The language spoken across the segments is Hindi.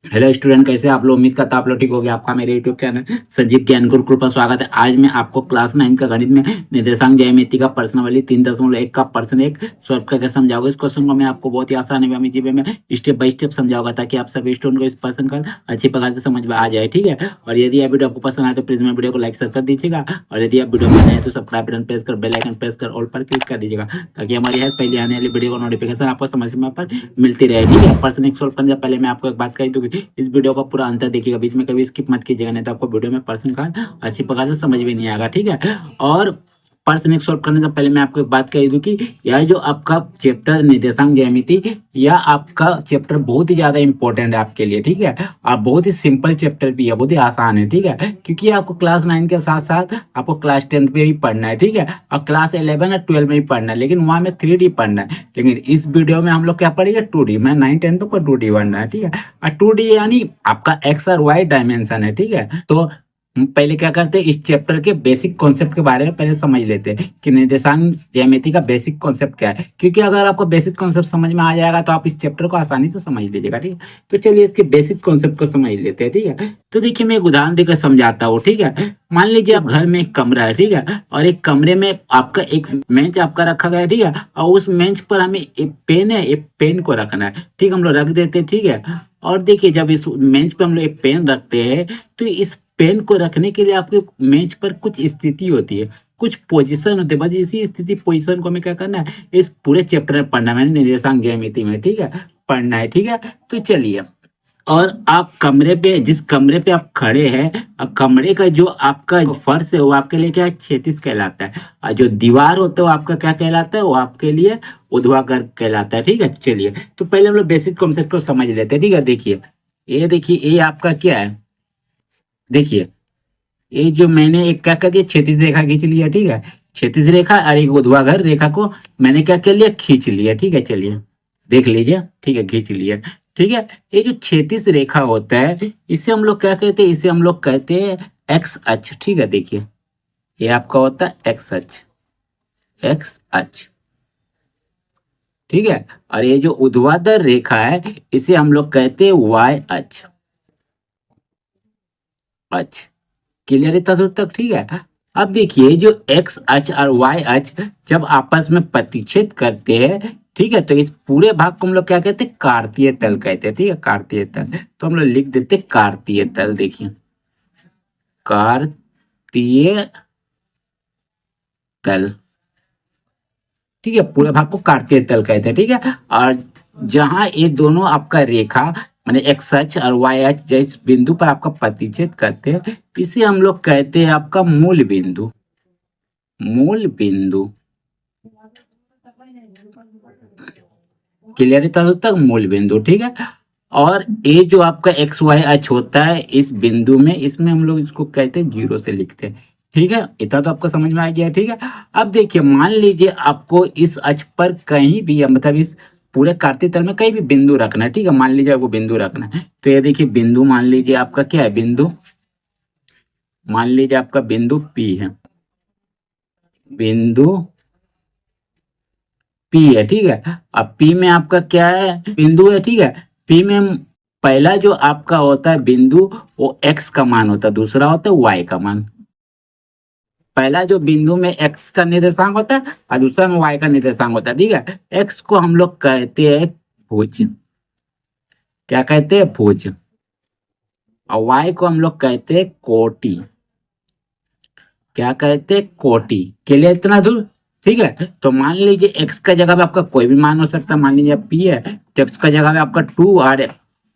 हेलो स्टूडेंट, कैसे आप लोग? उम्मीद करता आप लोग ठीक हो गया। आपका मेरे यूट्यूब चैनल संजीव ज्ञान गुरुकुल पर स्वागत है। आज मैं आपको क्लास 9 का गणित में निर्देशांक ज्यामिति का प्रश्नावली 3.1 का प्रश्न एक सॉल्व करके समझाऊंगा। इस क्वेश्चन को मैं आपको बहुत ही आसान है जीवन में स्टेप बाय स्टेप समझाऊंगा, ताकि आप सभी स्टूडेंट को इस प्रश्न का अच्छी प्रकार से समझ में आ जाए। ठीक है, और यदि यह वीडियो आपको पसंद आए तो प्लीज मेरे वीडियो को लाइक शेयर कर दीजिएगा, और यदि आप वीडियो में नए हैं तो सब्सक्राइब बटन प्रेस कर बेल आइकन प्रेस कर ऑल पर क्लिक कर दीजिएगा, ताकि हमारी हर पहले आने वाली वीडियो को नोटिफिकेशन आपको समय समय पर मिलती रहे। ठीक है, प्रश्न एक सॉल्व करने से पहले मैं आपको एक बात कही दूँ कि इस वीडियो का पूरा अंतर देखिएगा, बीच में कभी स्किप मत कीजिएगा, नहीं तो आपको वीडियो में प्रश्न का अच्छी प्रकार से समझ भी नहीं आएगा। ठीक है, और प्रश्न एक सॉल्व करने से पहले मैं आपको एक बात कह दूं कि यह जो आपका चैप्टर निर्देशांक ज्यामिति, यह आपका चैप्टर बहुत ही ज्यादा इंपॉर्टेंट है आपके लिए। ठीक है, आप बहुत ही सिंपल चैप्टर भी है, बहुत ही आसान है। ठीक है, क्योंकि आपको क्लास 9 के साथ साथ आपको क्लास 10 पे भी पढ़ना है। ठीक है, और क्लास 11 और 12 में भी पढ़ना है, लेकिन वहाँ में 3D पढ़ना है। लेकिन इस वीडियो में हम लोग क्या पढ़ेंगे? 2D। मैं 9 10 को 2D पढ़ना है। ठीक है, और 2D यानी आपका एक्स और वाई डायमेंशन है। ठीक है, तो हम पहले क्या करते हैं, इस चैप्टर के बेसिक कॉन्सेप्ट के बारे में पहले समझ लेते हैं कि निर्देशांक ज्यामिति का बेसिक कॉन्सेप्ट क्या है। क्योंकि अगर आपको बेसिक कॉन्सेप्ट समझ में आ जाएगा तो आप इस चैप्टर को आसानी से समझ लीजिएगा। ठीक है, तो चलिए इसके बेसिक कॉन्सेप्ट को समझ लेते हैं। ठीक है, तो देखिए मैं एक उदाहरण देकर समझाता हूँ। ठीक है, मान लीजिए आप घर में एक कमरा है। ठीक है, और एक कमरे में आपका एक बेंच आपका रखा गया है। ठीक है, और उस बेंच पर हमें एक पेन है, एक पेन को रखना है। ठीक, हम लोग रख देते हैं। ठीक है, और देखिए जब इस बेंच पे हम लोग एक पेन रखते हैं तो इस पेन को रखने के लिए आपके मेज पर कुछ स्थिति होती है, कुछ पोजीशन होते हैं। बस इसी स्थिति पोजीशन को हमें क्या करना है, इस पूरे चैप्टर में पढ़ना है, मैंने निर्देशांक ज्यामिति में। ठीक है, पढ़ना है। ठीक है, तो चलिए, और आप कमरे पे, जिस कमरे पे आप खड़े हैं, कमरे का जो आपका फर्श है वो आपके लिए क्या है? क्षैतिज कहलाता है। और जो दीवार होता है वो आपका क्या कहलाता है? वो आपके लिए ऊर्ध्वाधर कहलाता है। ठीक है, चलिए तो पहले हम लोग बेसिक कॉन्सेप्ट को समझ लेते हैं। ठीक है, देखिए ये, देखिए ये आपका क्या है? देखिए ये जो मैंने एक क्या कर दिया, क्षैतिज रेखा खींच लिया। ठीक है, क्षैतिज रेखा और एक ऊर्ध्वाधर रेखा को मैंने क्या कर लिया? खींच लिया। ठीक है, चलिए देख लीजिए। ठीक है, खींच लिया। ठीक है, ये जो क्षैतिज रेखा होता है इसे हम लोग क्या कहते हैं? इसे हम लोग कहते हैं एक्स अक्ष। ठीक है, देखिए ये आपका होता है एक्स अक्ष, एक्स अक्ष। ठीक है, और ये जो ऊर्ध्वाधर रेखा है इसे हम लोग कहते हैं वाई अक्ष, अक्ष। क्लियर है तब तक? ठीक है, अब देखिए जो एक्स अक्ष और वाई अक्ष जब आपस में प्रतिच्छेद करते हैं, ठीक है, तो इस पूरे भाग को हम लोग क्या कहते हैं? कार्तीय तल कहते हैं। ठीक है, कार्तीय तल। तो हम लोग लिख देते हैं कार्तीय तल। देखिए कार्तीय तल। ठीक है, पूरे भाग को कार्तीय तल कहते हैं। ठीक है, और जहां ये दोनों आपका रेखा माने एक्स अक्ष और वाई अक्ष जिस बिंदु पर आपका प्रतिच्छेद करते हैं इसे हम लोग कहते हैं आपका मूल बिंदु, मूल बिंदु। क्लियर है तब तक? मूल बिंदु। ठीक है, और ये जो आपका एक्स वाई अक्ष होता है इस बिंदु में, इसमें हम लोग इसको कहते हैं जीरो से लिखते हैं। ठीक है, इतना तो आपको समझ में आ गया। ठीक है, अब देखिए मान लीजिए आपको इस अक्ष पर कहीं भी, मतलब इस पूरे कार्तीय तल में कहीं भी बिंदु रखना है। ठीक है, मान लीजिए आपको बिंदु रखना है, तो ये देखिए बिंदु मान लीजिए आपका क्या है? बिंदु मान लीजिए आपका बिंदु पी है, बिंदु पी है। ठीक है, अब पी में आपका क्या है? बिंदु है। ठीक है, पी में पहला जो आपका होता है बिंदु वो एक्स का मान होता है, दूसरा होता है वाई का मान। पहला जो बिंदु में एक्स का निर्देशांक होता है और दूसरा में वाई का निर्देशांक होता है। ठीक है, एक्स को हम लोग कहते हैं भुज, क्या कहते हैं? भुज। और वाई को हम लोग कहते हैं कोटि, क्या कहते हैं? कोटि। के लिए इतना दूर। ठीक है, तो मान लीजिए एक्स का जगह पे आपका कोई भी मान हो सकता है। मान लीजिए पी है तो एक्स का जगह पे आपका 2 और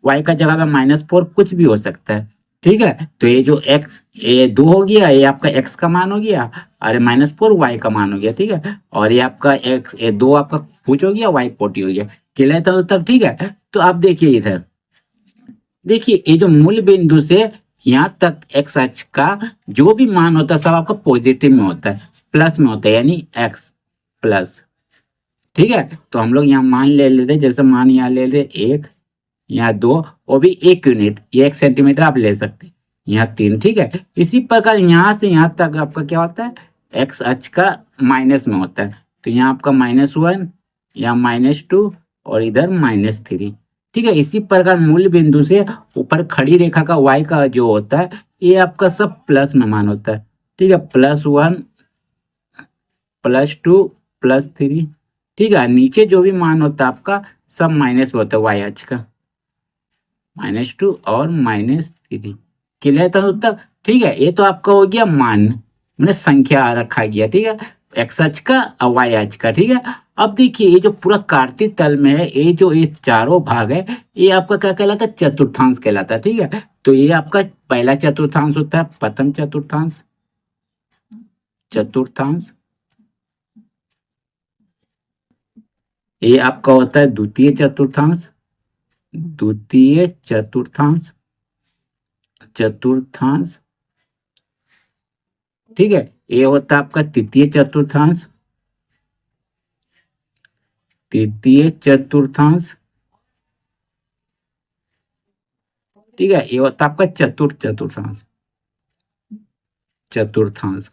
वाई का जगह पे -4 कुछ भी हो सकता है। ठीक है, तो ये जो एक्स, ये 2 हो गया, ये आपका एक्स का मान हो गया, और -4 वाई का मान हो गया। ठीक है, और ये आपका एक्स, ये 2 आपका पूछ हो गया, वाई कोटि हो गया। क्लियर था तक? ठीक है, तो आप देखिए इधर, देखिए ये जो मूल बिंदु से यहाँ तक एक्स अक्ष का जो भी मान होता है सब आपका पॉजिटिव में होता है, प्लस में होता है, यानी एक्स प्लस। ठीक है, तो हम लोग यहाँ मान ले लेते हैं, जैसे मान यहाँ ले लेते 1, यहाँ 2, वो भी 1 यूनिट, ये 1 सेंटीमीटर आप ले सकते हैं, यहाँ 3। ठीक है, इसी प्रकार यहाँ से यहाँ तक आपका क्या होता है? एक्स अक्ष का माइनस में होता है, तो यहाँ आपका -1, यहाँ -2 और इधर -3। ठीक है। इसी प्रकार मूल बिंदु से ऊपर खड़ी रेखा का y का जो होता है ये आपका सब प्लस में मान होता है। ठीक है, +1 +2 +3। ठीक है, नीचे जो भी मान होता है आपका सब माइनस में होता है y अक्ष का, -2 और -3। क्लियर था उत्तर? ठीक है, ये तो आपका हो गया मान, मैंने संख्या रखा गया। ठीक है, एक्स अक्ष का और वाई अक्ष का। ठीक है, अब देखिए ये जो पूरा कार्तीय तल में है, ये जो ये चारों भाग है, ये आपका क्या कहलाता है? चतुर्थांश कहलाता है। ठीक है, तो ये आपका पहला चतुर्थांश होता है, प्रथम चतुर्थांश, चतुर्थांश। ये आपका होता है द्वितीय चतुर्थांश, द्वितीय चतुर्थांश, चतुर्थांश। ठीक है, ये होता है आपका तृतीय चतुर्थांश, तृतीय चतुर्थांश। ठीक है, ये होता है आपका चतुर्थ चतुर्थांश, चतुर्थांश।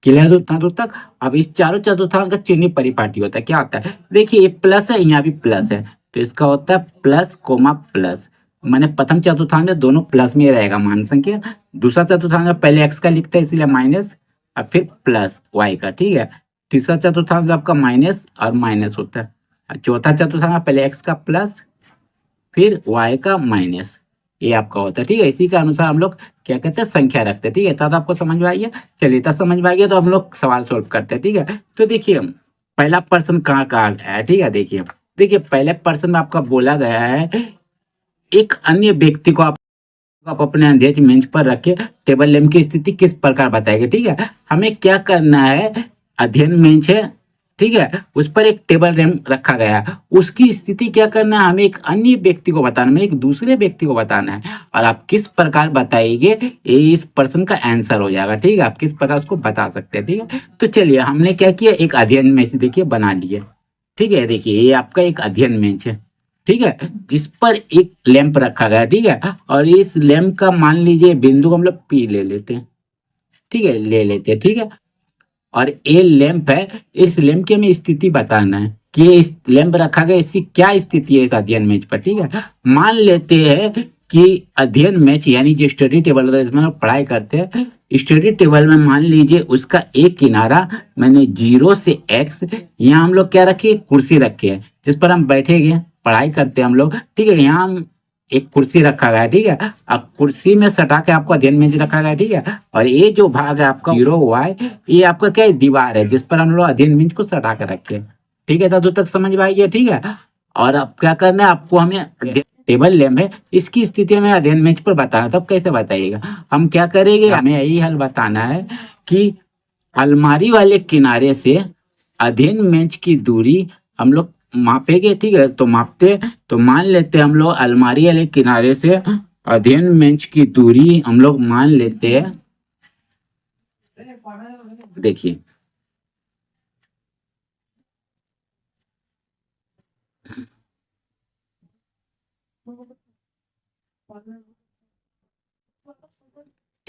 क्लियर होता है दूर तक? अब इस चारों चतुर्थांश का चिन्ह परिपाटी होता है, क्या होता है? देखिए ये प्लस है, यहाँ भी प्लस है, तो इसका होता है प्लस कोमा प्लस। मैंने प्रथम चतुर्थांश में दोनों प्लस में रहेगा मान संख्या। दूसरा चतुर्थांश में पहले एक्स का लिखता है इसीलिए माइनस, और फिर प्लस वाई का। ठीक है, तीसरा चतुर्थांश में आपका माइनस और माइनस होता है, और चौथा चतुर्थांश में पहले एक्स का प्लस फिर वाई का माइनस, ये आपका होता है। ठीक है, इसी के अनुसार हम लोग क्या कहते हैं? संख्या रखते हैं। ठीक है, तब आपको समझ में आई है? चलिए, तब समझ में आ गया तो हम लोग सवाल सोल्व करते हैं। ठीक है, तो देखिए पहला प्रश्न कहाँ कहाँ है। ठीक है, देखिए देखिए पहले प्रश्न में आपका बोला गया है एक अन्य व्यक्ति को आप अपने अध्यक्ष मंच पर रखे टेबल लैंप की स्थिति किस प्रकार बताएंगे। ठीक है, हमें क्या करना है? अध्ययन मंच है, ठीक है, उस पर एक टेबल लैंप रखा गया है, उसकी स्थिति क्या करना है? हमें एक अन्य व्यक्ति को बताना है, एक दूसरे व्यक्ति को बताना है, और आप किस प्रकार बताएंगे ये इस प्रश्न का आंसर हो जाएगा। ठीक है, आप किस प्रकार उसको बता सकते हैं। ठीक है, तो चलिए हमने क्या किया, एक अध्ययन मंच देखिए बना लिया। ठीक है, देखिए ये आपका एक अध्ययन मंच है, ठीक है, जिस पर एक लैंप रखा गया है। ठीक है, और इस लैंप का मान लीजिए बिंदु को हम लोग पी ले लेते हैं। ठीक है, ले लेते हैं। ठीक है, और ये लैंप है, इस लैंप की हमें स्थिति बताना है कि ये इस लैंप रखा गया, इसकी क्या स्थिति है इस अध्ययन मेज पर। ठीक है, मान लेते हैं कि अध्ययन मेज यानी जो स्टडी टेबल होता है इसमें लोग पढ़ाई करते हैं, स्टडी टेबल में मान लीजिए उसका एक किनारा मैंने 0 से x, यहाँ हम लोग क्या रखे? कुर्सी रखे हैं जिस पर हम बैठेंगे, पढ़ाई करते हैं हम लोग। ठीक है, यहाँ हम एक कुर्सी रखा गया है। ठीक है, अब कुर्सी में सटा के आपको अध्ययन मेज रखा गया है। ठीक है, और ये जो भाग है आपका 0y, ये आपका क्या है? दीवार है जिस पर हम लोग अध्ययन मेज को सटा के रखे हैं। ठीक है, तो तक समझ में आई है? ठीक है, और अब क्या करना है आपको? हमें टेबल लैंप है, इसकी स्थिति हमें अध्ययन मेज पर बताना। तब कैसे बताइएगा? हम क्या करेंगे? हमें यही हल बताना है कि अलमारी वाले किनारे से अध्ययन मेज की दूरी हम लोग मापेंगे। ठीक है, तो मापते, तो मान लेते हैं हम लोग अलमारी वाले किनारे से अध्ययन मेज की दूरी हम लोग मान लेते हैं। देखिए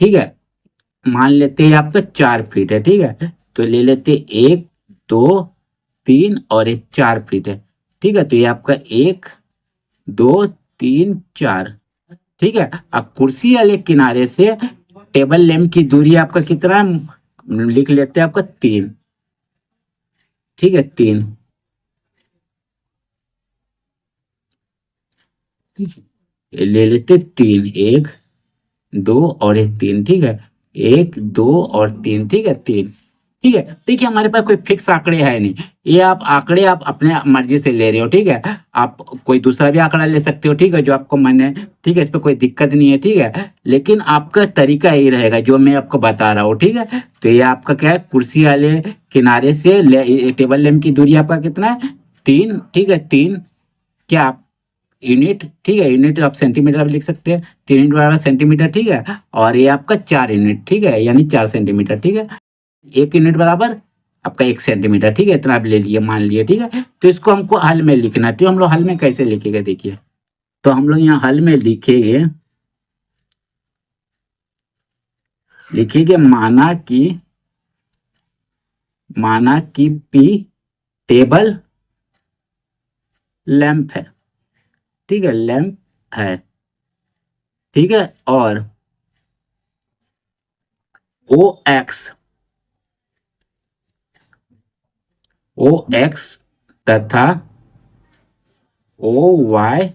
ठीक है, मान लेते हैं आपका 4 फीट है। ठीक है, तो ले लेते 1 2 3 और ये 4 फीट है। ठीक है, तो ये आपका 1 2 3 4। ठीक है, अब कुर्सी वाले किनारे से टेबल लैंप की दूरी आपका कितना है? लिख लेते हैं आपका 3। ठीक है, 3। ठीक है, ये ले लेते 3, 1 2 और एक 3। ठीक है, 1 2 और 3। ठीक है, 3। ठीक है, देखिए हमारे पास कोई फिक्स आंकड़े है नहीं, ये आप आंकड़े आप अपने मर्जी से ले रहे हो। ठीक है, आप कोई दूसरा भी आंकड़ा ले सकते हो। ठीक है, जो आपको मन है। ठीक है, इस पर कोई दिक्कत नहीं है। ठीक है, लेकिन आपका तरीका यही रहेगा जो मैं आपको बता रहा हूँ। ठीक है, तो ये आपका क्या है? कुर्सी वाले किनारे से टेबल लैंप की दूरी आपका कितना है? 3। ठीक है, 3 क्या यूनिट। ठीक है, यूनिट आप सेंटीमीटर भी लिख सकते हैं, 3 × सेंटीमीटर। ठीक है, और ये आपका 4 यूनिट। ठीक है, यानी 4 सेंटीमीटर। ठीक है, 1 यूनिट बराबर आपका 1 सेंटीमीटर। ठीक है, इतना आप ले लिए, मान लिए। ठीक है, तो इसको हमको हल में लिखना है। तो हम लोग हल में कैसे लिखेंगे? देखिए, तो हम लोग यहाँ हल में लिखेंगे, माना कि पी टेबल लैंप है, ठीक है, लैंप है, ठीक है। और ओ एक्स, ओ एक्स तथा ओ वाई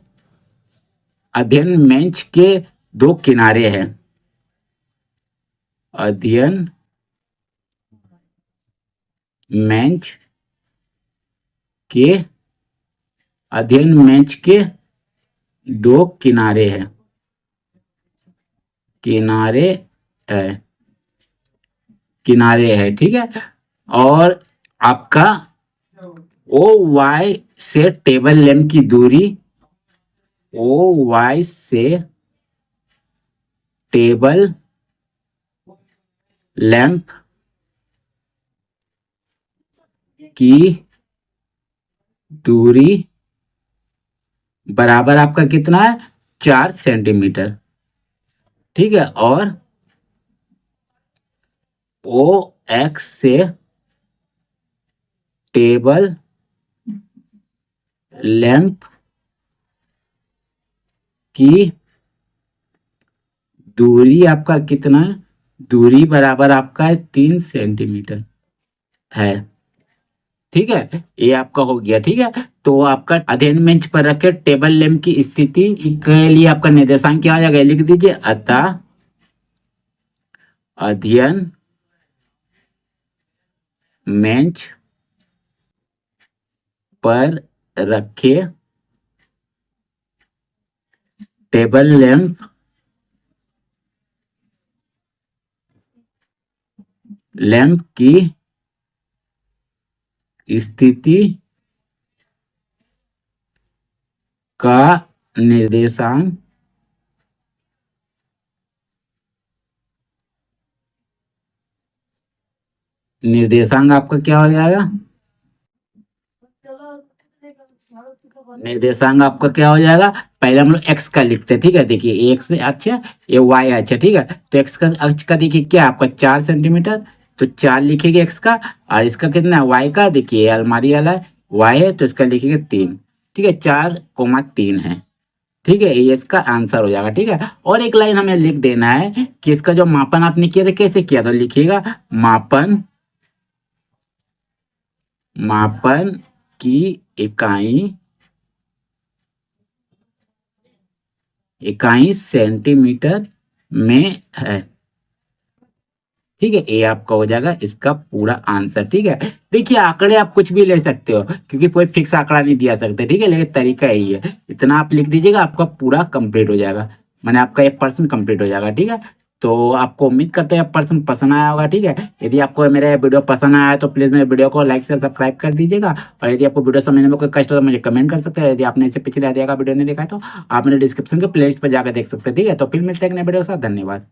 अध्ययन मंच के दो किनारे हैं, अध्ययन मंच के, अध्ययन मंच के दो किनारे हैं, किनारे है, किनारे है, ठीक है। और आपका ओ वाई से टेबल लैंप की दूरी, ओ वाई से टेबल लैंप की दूरी बराबर आपका कितना है, 4 सेंटीमीटर, ठीक है। और ओ एक्स से टेबल लैंप की दूरी आपका कितना है, दूरी बराबर आपका है 3 सेंटीमीटर है, ठीक है। ये आपका हो गया, ठीक है। तो आपका अध्ययन मंच पर रखे टेबल लैंप की स्थिति के लिए आपका निर्देशांक क्या आ जाएगा, लिख दीजिए। अतः अध्ययन मंच पर रखे टेबल लैंप की स्थिति का निर्देशांक आपका क्या हो जाएगा, निर्देशांक आपका क्या हो जाएगा। पहले हम लोग एक्स का लिखते हैं, ठीक है। देखिए एक्स अच्छा, ये वाई अच्छा, ठीक है। तो एक्स का अक्ष का देखिए क्या आपका 4 सेंटीमीटर, तो 4 लिखेंगे एक्स का। और इसका कितना है वाई का, देखिए अलमारी वाला वाई है तो इसका लिखेंगे 3, ठीक है। 4,3 है, ठीक है। ये इसका आंसर हो जाएगा, ठीक है। और एक लाइन हमें लिख देना है कि इसका जो मापन आपने किया था कैसे किया था, लिखिएगा मापन, मापन की इकाई, इकाई सेंटीमीटर में है, ठीक है। ये आपका हो जाएगा इसका पूरा आंसर, ठीक है। देखिए आंकड़े आप कुछ भी ले सकते हो क्योंकि कोई फिक्स आंकड़ा नहीं दिया सकते, ठीक है। लेकिन तरीका यही है, इतना आप लिख दीजिएगा आपका पूरा कंप्लीट हो जाएगा, मैंने आपका 1% कंप्लीट हो जाएगा, ठीक है। तो आपको उम्मीद करते हैं 1% पसंद आया होगा, ठीक है। यदि आपको मेरा वीडियो पसंद आया है तो प्लीज़ मेरे वीडियो को लाइक से सब्सक्राइब कर दीजिएगा। और यदि आपको वीडियो समझने में कोई कष्ट हो तो मुझे कमेंट कर सकते हैं। यदि आपने इसे पिछले अध्याय का वीडियो नहीं देखा है तो आप मेरे डिस्क्रिप्शन के प्लेलिस्ट पर जाकर देख सकते हैं, ठीक है। तो फिर मिलते हैं एक नए वीडियो के साथ, धन्यवाद।